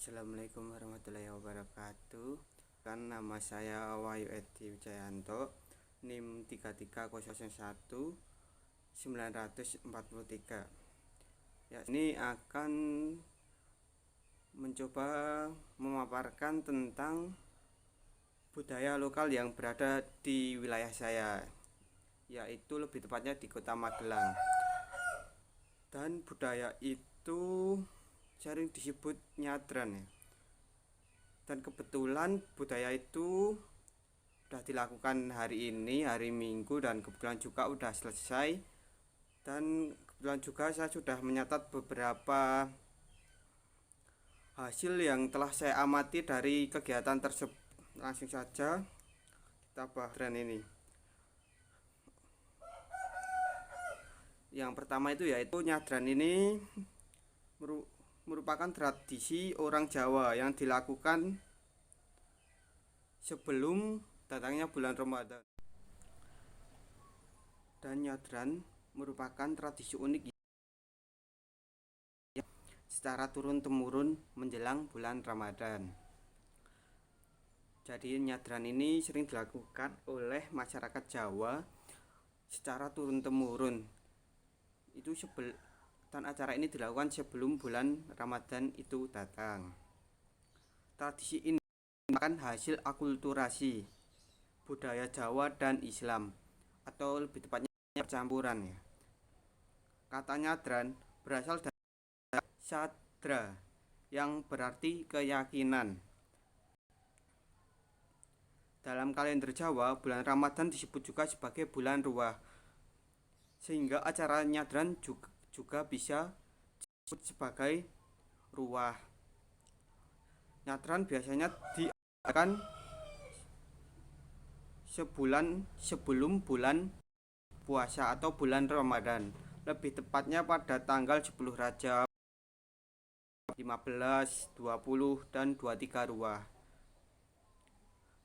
Assalamualaikum warahmatullahi wabarakatuh. Nama saya Wahyu Edi Wijayanto, NIM 3301943. Ya, ini akan mencoba memaparkan tentang budaya lokal yang berada di wilayah saya, yaitu lebih tepatnya di Kota Magelang. Dan budaya itu sering disebut nyadran, ya. Dan kebetulan budaya itu sudah dilakukan hari ini, hari Minggu, dan kebetulan juga sudah selesai. Dan kebetulan juga saya sudah menyatat beberapa hasil yang telah saya amati dari kegiatan tersebut. Langsung saja kita bahas ini. Yang pertama itu yaitu nyadran ini merupakan tradisi orang Jawa yang dilakukan sebelum datangnya bulan Ramadan. Dan nyadran merupakan tradisi unik yang secara turun-temurun menjelang bulan Ramadan. Jadi nyadran ini sering dilakukan oleh masyarakat Jawa secara turun-temurun. Dan acara ini dilakukan sebelum bulan Ramadan itu datang. Tradisi ini merupakan hasil akulturasi budaya Jawa dan Islam, atau lebih tepatnya percampuran, ya. Kata nyadran berasal dari sadra yang berarti keyakinan. Dalam kalender Jawa, bulan Ramadan disebut juga sebagai bulan ruah, sehingga acara nyadran juga bisa disebut sebagai ruah. Nyadran biasanya diadakan sebulan sebelum bulan puasa atau bulan Ramadan, lebih tepatnya pada tanggal 10 Rajab, 15, 20, dan 23 ruah.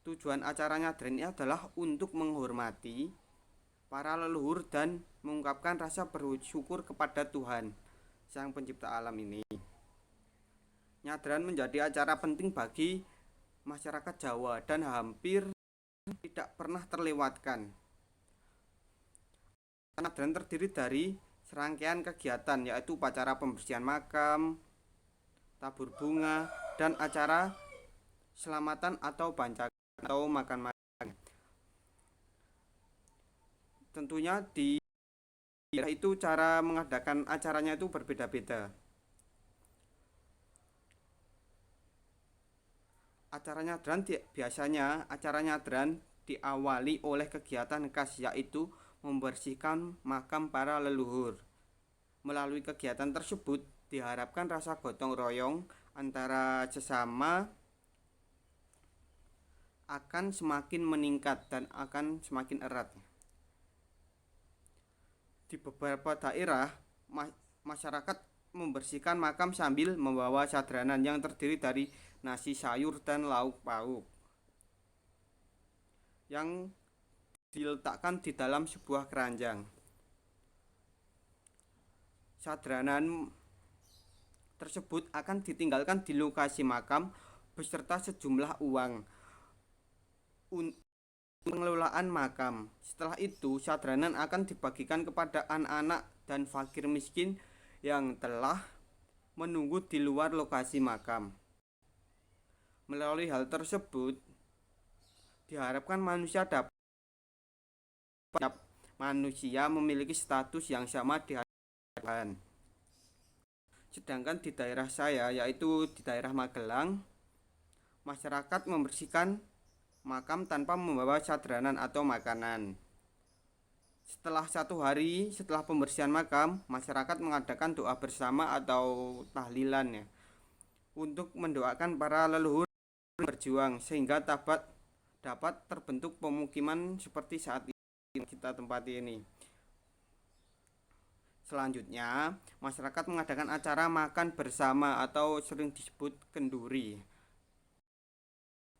Tujuan acara nyadran ini adalah untuk menghormati para leluhur dan mengungkapkan rasa bersyukur kepada Tuhan, Sang Pencipta alam ini. Nyadran menjadi acara penting bagi masyarakat Jawa dan hampir tidak pernah terlewatkan. Nyadran terdiri dari serangkaian kegiatan, yaitu upacara pembersihan makam, tabur bunga, dan acara selamatan atau bancakan atau makan-makan. Tentunya di daerah itu cara mengadakan acaranya itu berbeda-beda. Biasanya acara nyadran diawali oleh kegiatan khas, yaitu membersihkan makam para leluhur. Melalui kegiatan tersebut diharapkan rasa gotong royong antara sesama akan semakin meningkat dan akan semakin erat. Di beberapa daerah, masyarakat membersihkan makam sambil membawa sadranan yang terdiri dari nasi, sayur, dan lauk pauk yang diletakkan di dalam sebuah keranjang. Sadranan tersebut akan ditinggalkan di lokasi makam beserta sejumlah uang untuk pengelolaan makam. Setelah itu, sadranan akan dibagikan kepada anak-anak dan fakir miskin yang telah menunggu di luar lokasi makam. Melalui hal tersebut, diharapkan manusia memiliki status yang sama di hadapan Tuhan. Sedangkan di daerah saya, yaitu di daerah Magelang, masyarakat membersihkan makam tanpa membawa sadranan atau makanan. Setelah 1 hari setelah pembersihan makam, masyarakat mengadakan doa bersama atau tahlilan, ya, untuk mendoakan para leluhur berjuang sehingga dapat terbentuk pemukiman seperti saat ini kita tempati ini. Selanjutnya, masyarakat mengadakan acara makan bersama atau sering disebut kenduri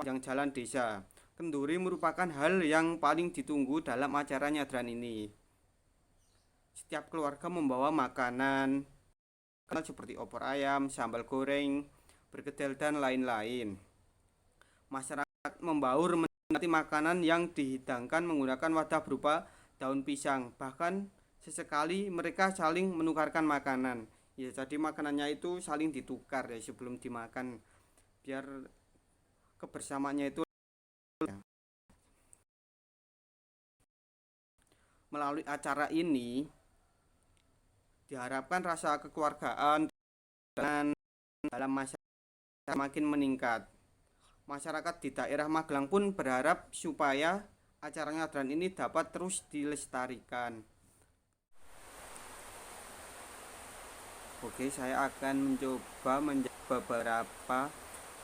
yang jalan desa. Kenduri merupakan hal yang paling ditunggu dalam acara nyadran ini. Setiap keluarga membawa makanan seperti opor ayam, sambal goreng, berkedel dan lain-lain. Masyarakat membaur menikmati makanan yang dihidangkan menggunakan wadah berupa daun pisang. Bahkan sesekali mereka saling menukarkan makanan. Ya, jadi makanannya itu saling ditukar ya sebelum dimakan biar kebersamaannya itu. Melalui acara ini diharapkan rasa kekeluargaan dan dalam masyarakat makin meningkat. Masyarakat di daerah Magelang pun berharap supaya acara nyadran ini dapat terus dilestarikan. Oke, saya akan mencoba menjawab beberapa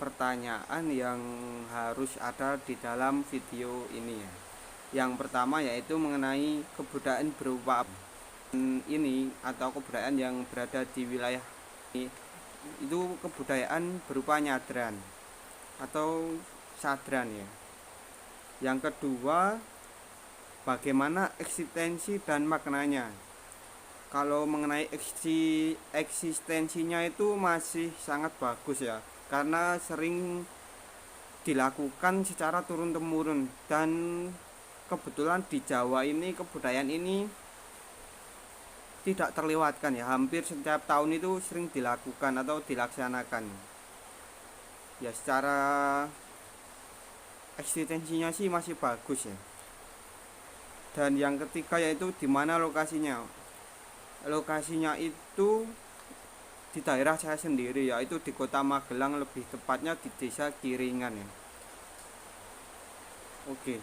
pertanyaan yang harus ada di dalam video ini ya. Yang pertama yaitu mengenai kebudayaan berupa ini atau kebudayaan yang berada di wilayah ini, itu kebudayaan berupa nyadran atau sadran ya. Yang kedua, bagaimana eksistensi dan maknanya. Kalau mengenai eksistensinya itu masih sangat bagus ya, karena sering dilakukan secara turun-temurun, dan kebetulan di Jawa ini kebudayaan ini tidak terlewatkan ya, hampir setiap tahun itu sering dilakukan atau dilaksanakan ya. Secara eksistensinya sih masih bagus ya. Dan yang ketiga yaitu di mana lokasinya. Lokasinya itu di daerah saya sendiri, yaitu di Kota Magelang, lebih tepatnya di Desa Kiringan ya. Oke,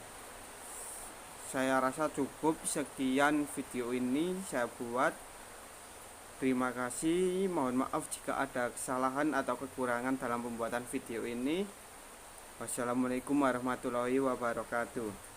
saya rasa cukup sekian video ini saya buat. Terima kasih, mohon maaf jika ada kesalahan atau kekurangan dalam pembuatan video ini. Wassalamualaikum warahmatullahi wabarakatuh.